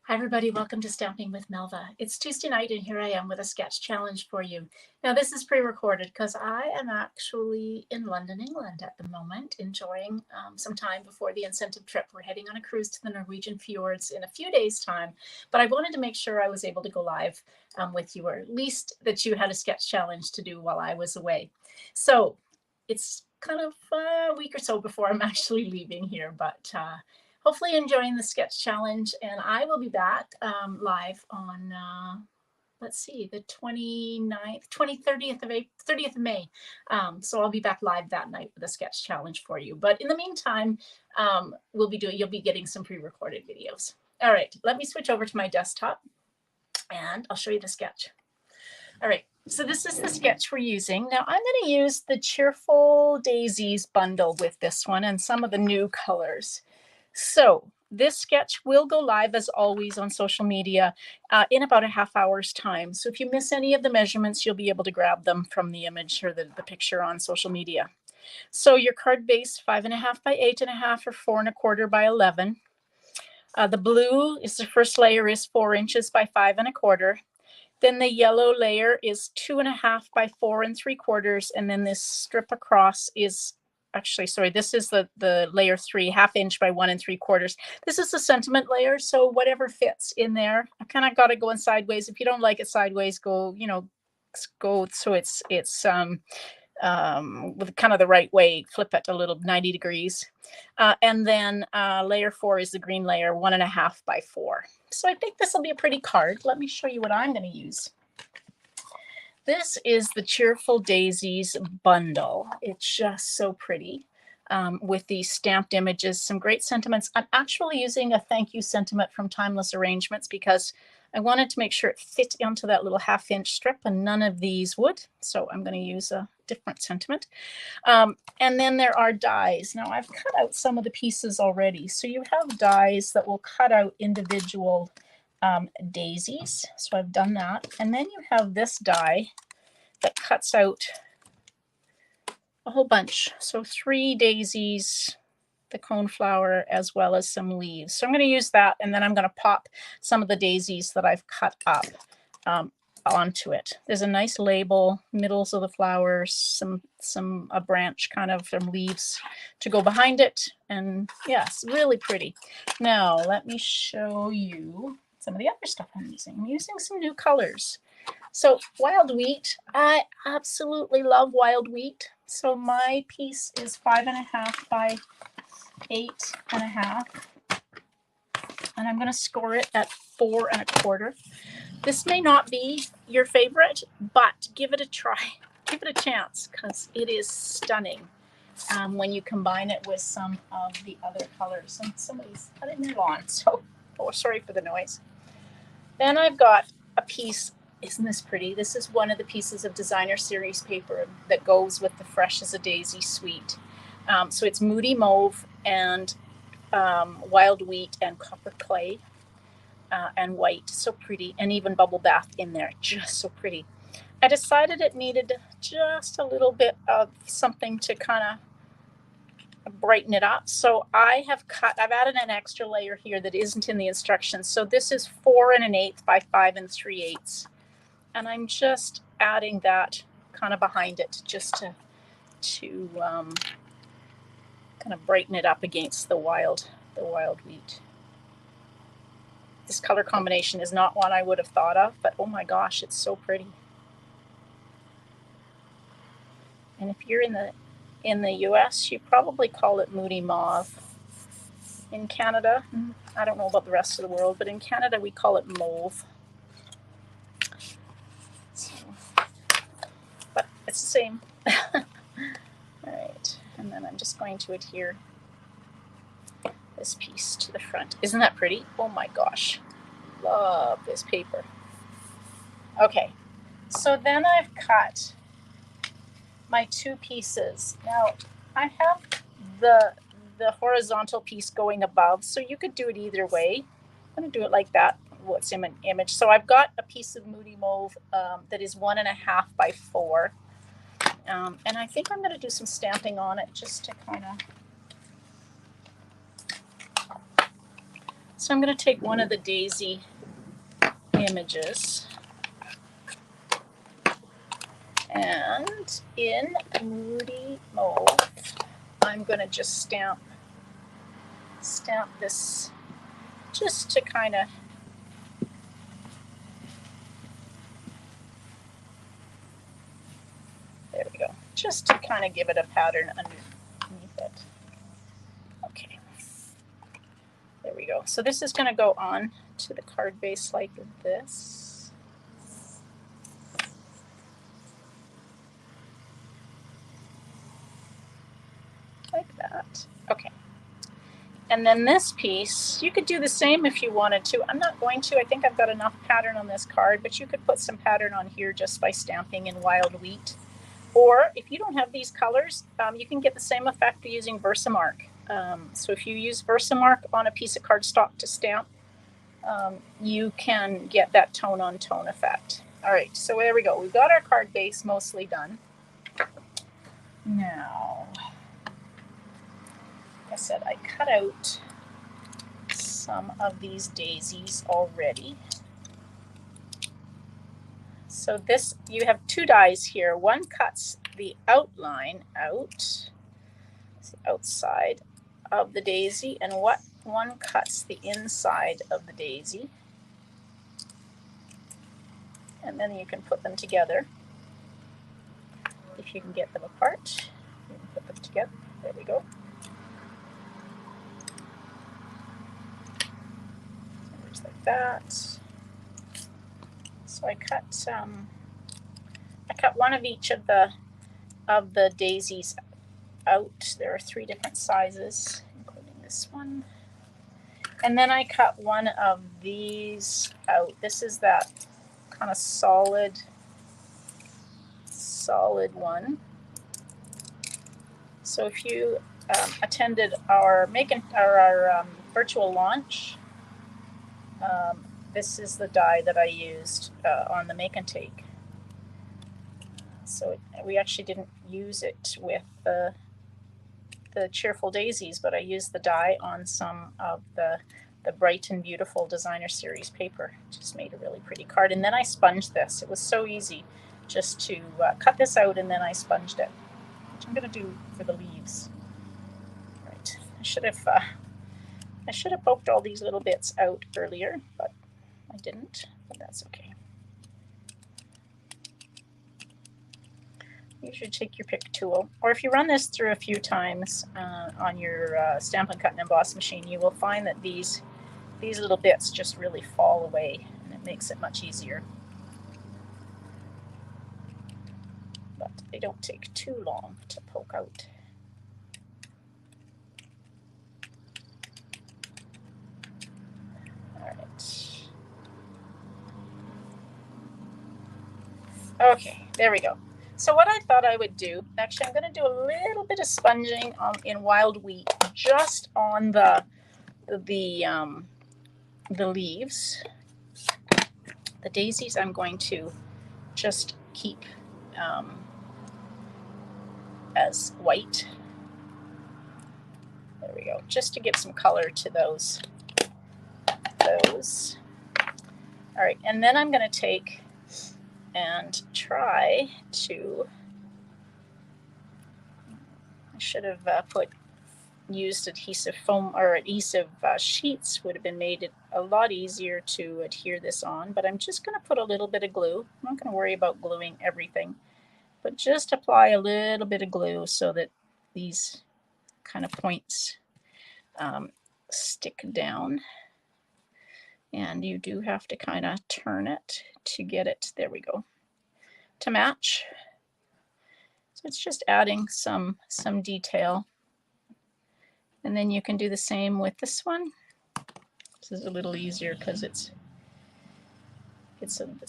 Hi everybody, welcome to Stamping with Melva. It's Tuesday night and here I am with a sketch challenge for you. Now this is pre-recorded because I am actually in London, England at the moment, enjoying some time before the incentive trip. We're heading on a cruise to the Norwegian fjords in a few days' time, but I wanted to make sure I was able to go live with you, or at least that you had a sketch challenge to do while I was away. So it's kind of a week or so before I'm actually leaving here, but hopefully enjoying the sketch challenge, and I will be back live on let's see, the 29th, 30th of April, 30th of May. So I'll be back live that night with a sketch challenge for you. But in the meantime, you'll be getting some pre-recorded videos. All right, let me switch over to my desktop and I'll show you the sketch. All right, so this is the sketch we're using. Now I'm going to use the Cheerful Daisies bundle with this one and some of the new colors. So this sketch will go live as always on social media in about a half hour's time. So if you miss any of the measurements, you'll be able to grab them from the image or the picture on social media. So your card base 5.5 by 8.5 or 4.25 by 11. The blue is the first layer is 4 inches by 5.25. Then the yellow layer is 2.5 by 4.75, and then this strip across is actually, sorry, this is the layer 3, 1/2 inch by 1.75. This is the sentiment layer, so whatever fits in there. I kind of got it going sideways. If you don't like it sideways, go so it's with kind of the right way, flip it a little 90 degrees. And then layer 4 is the green layer, 1.5 by 4. So I think this will be a pretty card. Let me show you what I'm going to use. This is the Cheerful Daisies bundle. It's just so pretty with these stamped images, some great sentiments. I'm actually using a thank you sentiment from Timeless Arrangements because I wanted to make sure it fit onto that little 1/2 inch strip, and none of these would. So I'm going to use a different sentiment. And then there are dies. Now I've cut out some of the pieces already. So you have dies that will cut out individual daisies. So I've done that. And then you have this die that cuts out a whole bunch. So 3 daisies, the coneflower, as well as some leaves. So I'm going to use that, and then I'm going to pop some of the daisies that I've cut up onto it. There's a nice label, middles of the flowers, a branch, kind of some leaves to go behind it, and yes, really pretty. Now let me show you some of the other stuff I'm using. I'm using some new colors. So wild wheat, I absolutely love wild wheat. So my piece is 5.5 by 8.5, and I'm going to score it at 4.25. This may not be your favorite, but give it a try. Give it a chance because it is stunning when you combine it with some of the other colors. And somebody's cutting their lawn, so sorry for the noise. Then I've got a piece. Isn't this pretty? This is one of the pieces of designer series paper that goes with the Fresh as a Daisy suite. So it's Moody Mauve and wild wheat and copper clay and white. So pretty. And even bubble bath in there. Just so pretty. I decided it needed just a little bit of something to kind of brighten it up. So I've added an extra layer here that isn't in the instructions. So this is 4 1/8 by 5 3/8. And I'm just adding that kind of behind it just to kind of brighten it up against the wild wheat. This color combination is not one I would have thought of, but oh my gosh, it's so pretty. And if you're in the US, you probably call it Moody Mauve. In Canada, I don't know about the rest of the world, but in Canada we call it mauve. So, but it's the same. All right, and then I'm just going to adhere this piece to the front. Isn't that pretty? Oh my gosh, love this paper. Okay, so then I've cut my 2 pieces. Now I have the horizontal piece going above, so you could do it either way. I'm going to do it like that, what's in an image. So I've got a piece of Moody Mauve that is 1.5 by 4. And I think I'm going to do some stamping on it just to kind of So I'm going to take one of the daisy images, and in Moody Mauve, I'm going to just stamp this just to kind of there we go, just to kind of give it a pattern underneath it. Okay, there we go. So this is going to go on to the card base like this. Like that. Okay. And then this piece, you could do the same if you wanted to. I'm not going to. I think I've got enough pattern on this card, but you could put some pattern on here just by stamping in wild wheat. Or if you don't have these colors, you can get the same effect using Versamark. So if you use Versamark on a piece of cardstock to stamp, you can get that tone-on-tone effect. All right, so there we go. We've got our card base mostly done. Now, like I said, I cut out some of these daisies already. So this, you have two dies here. One cuts the outline out, the outside of the daisy, and one cuts the inside of the daisy. And then you can put them together. If you can get them apart, you can put them together. There we go. Just like that. So I cut one of each of the daisies out. There are 3 different sizes, including this one. And then I cut one of these out. This is that kind of solid one. So if you attended our virtual launch, this is the die that I used on the Make and Take. So we actually didn't use it with the Cheerful Daisies, but I used the die on some of the Bright and Beautiful Designer Series paper. Just made a really pretty card. And then I sponged this. It was so easy just to cut this out, and then I sponged it, which I'm going to do for the leaves. Right. I should have poked all these little bits out earlier, but I didn't, but that's okay. You should take your pick tool, or if you run this through a few times on your Stampin' Cut and Emboss machine, you will find that these little bits just really fall away, and it makes it much easier. But they don't take too long to poke out. All right. Okay, there we go. So what I thought I would do, actually I'm going to do a little bit of sponging in wild wheat just on the leaves. The daisies I'm going to just keep as white. There we go, just to give some color to those. All right, and then I'm going to take and try to, I should have used adhesive foam, or adhesive sheets would have been made it a lot easier to adhere this on, but I'm just going to put a little bit of glue. I'm not going to worry about gluing everything, but just apply a little bit of glue so that these kind of points stick down. And you do have to kind of turn it to get it, there we go, to match. So it's just adding some detail. And then you can do the same with this one. This is a little easier because it's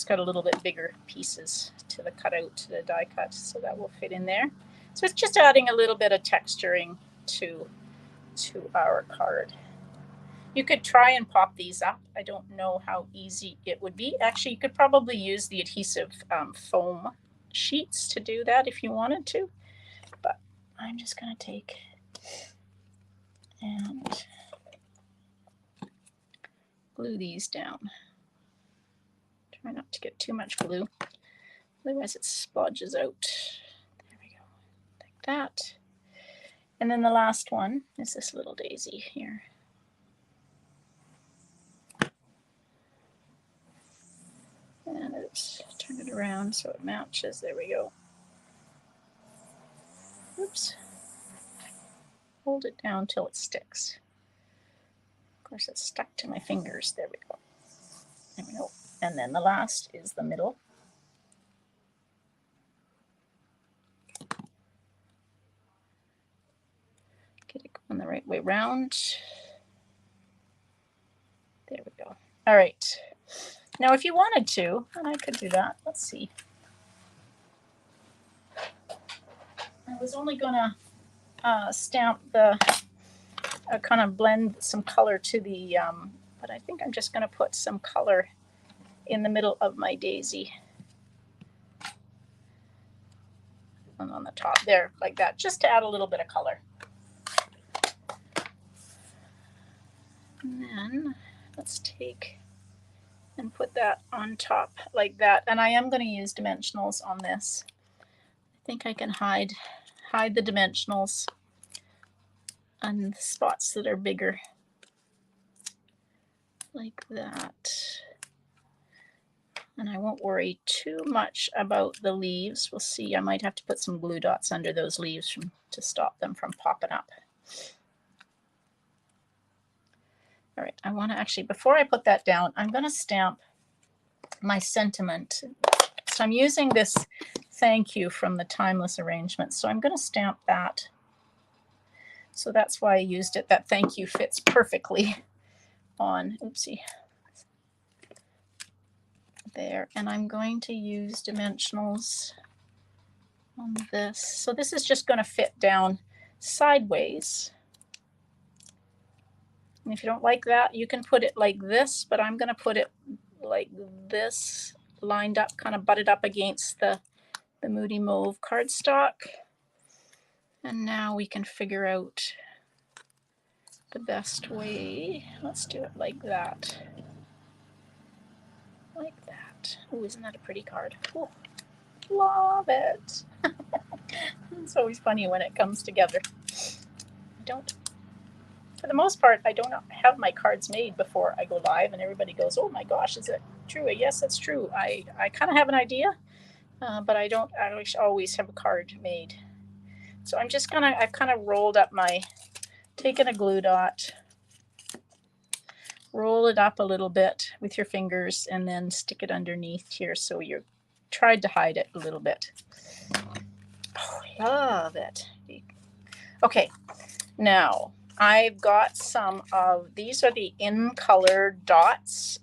got a little bit bigger pieces to the cutout, to the die cut, so that will fit in there. So it's just adding a little bit of texturing to our card. You could try and pop these up. I don't know how easy it would be. Actually, you could probably use the adhesive foam sheets to do that if you wanted to. But I'm just going to take and glue these down. Try not to get too much glue, otherwise it splodges out. There we go, like that. And then the last one is this little daisy here. And oops, turn it around so it matches. There we go. Oops. Hold it down till it sticks. Of course, it's stuck to my fingers. There we go. There we go. And then the last is the middle. Get it going the right way around. There we go. All right. Now, if you wanted to, and I could do that, let's see. I was only going to stamp the, kind of blend some color to the, but I think I'm just going to put some color in the middle of my daisy. And on the top there, like that, just to add a little bit of color. And then let's take and put that on top like that. And I am going to use dimensionals on this. I think I can hide the dimensionals on the spots that are bigger, like that. And I won't worry too much about the leaves. We'll see. I might have to put some glue dots under those leaves to stop them from popping up. All right, I want to actually, before I put that down, I'm going to stamp my sentiment. So I'm using this thank you from the Timeless Arrangement. So I'm going to stamp that. So that's why I used it. That thank you fits perfectly on, oopsie, there. And I'm going to use dimensionals on this. So this is just going to fit down sideways. And if you don't like that, you can put it like this, but I'm going to put it like this, lined up, kind of butted up against the Moody Mauve cardstock. And now we can figure out the best way. Let's do it like that. Like that. Oh, isn't that a pretty card? Oh, love it. It's always funny when it comes together. For the most part, I don't have my cards made before I go live, and everybody goes, oh my gosh, is it true? Yes, that's true. I kind of have an idea, but I don't always have a card made. So I'm just gonna, I've kind of rolled up taken a glue dot, roll it up a little bit with your fingers, and then stick it underneath here so you're tried to hide it a little bit. Oh, love it. Okay, now I've got some of, these are the in color dots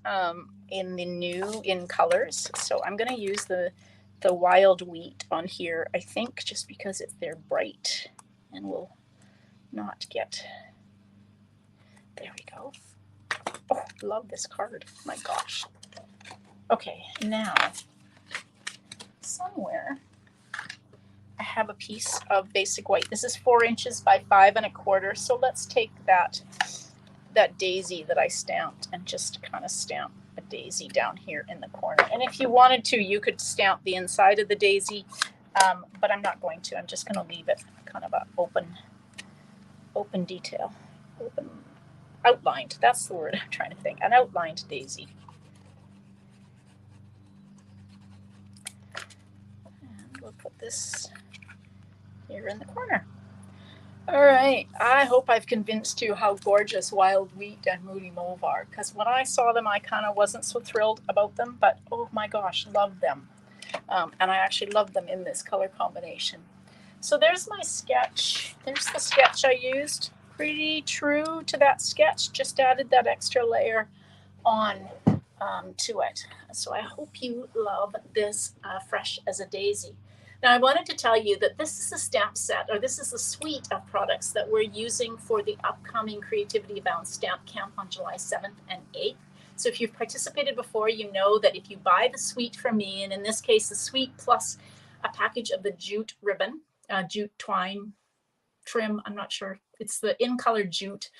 in the new in colors. So I'm going to use the wild wheat on here, I think, just because they're bright and will not get, there we go. Oh, love this card. My gosh. Okay, now somewhere I have a piece of basic white. This is 4 inches by 5 1/4. So let's take that daisy that I stamped and just kind of stamp a daisy down here in the corner. And if you wanted to, you could stamp the inside of the daisy, but I'm not going to. I'm just going to leave it kind of a open detail, open outlined. That's the word I'm trying to think. An outlined daisy. And we'll put this here in the corner. All right, I hope I've convinced you how gorgeous Wild Wheat and Moody Mauve are, because when I saw them, I kind of wasn't so thrilled about them, but oh my gosh, love them. And I actually love them in this color combination. So there's my sketch. There's the sketch I used. Pretty true to that sketch, just added that extra layer on to it. So I hope you love this Fresh as a Daisy. Now I wanted to tell you that this is a stamp set, or this is a suite of products that we're using for the upcoming Creativity Bound Stamp Camp on July 7th and 8th. So if you've participated before, you know that if you buy the suite from me, and in this case the suite plus a package of the jute ribbon, jute twine trim, I'm not sure, it's the in color jute.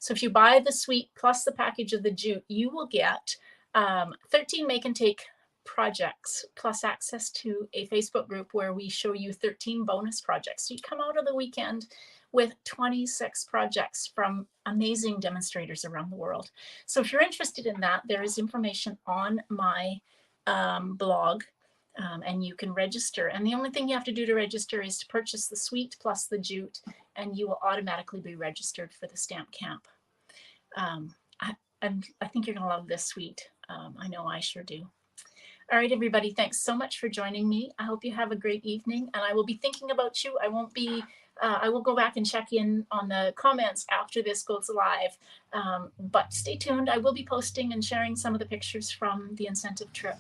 So if you buy the suite plus the package of the jute, you will get 13 make and take projects plus access to a Facebook group where we show you 13 bonus projects. So you come out of the weekend with 26 projects from amazing demonstrators around the world. So if you're interested in that, there is information on my blog, and you can register. And the only thing you have to do to register is to purchase the suite plus the jute, and you will automatically be registered for the stamp camp. I think you're going to love this suite. I know I sure do. All right, everybody, thanks so much for joining me. I hope you have a great evening, and I will be thinking about you. I will go back and check in on the comments after this goes live, but stay tuned. I will be posting and sharing some of the pictures from the incentive trip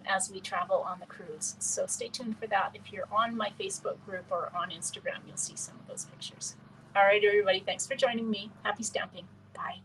as we travel on the cruise. So stay tuned for that. If you're on my Facebook group or on Instagram, you'll see some of those pictures. All right, everybody, thanks for joining me. Happy stamping. Bye.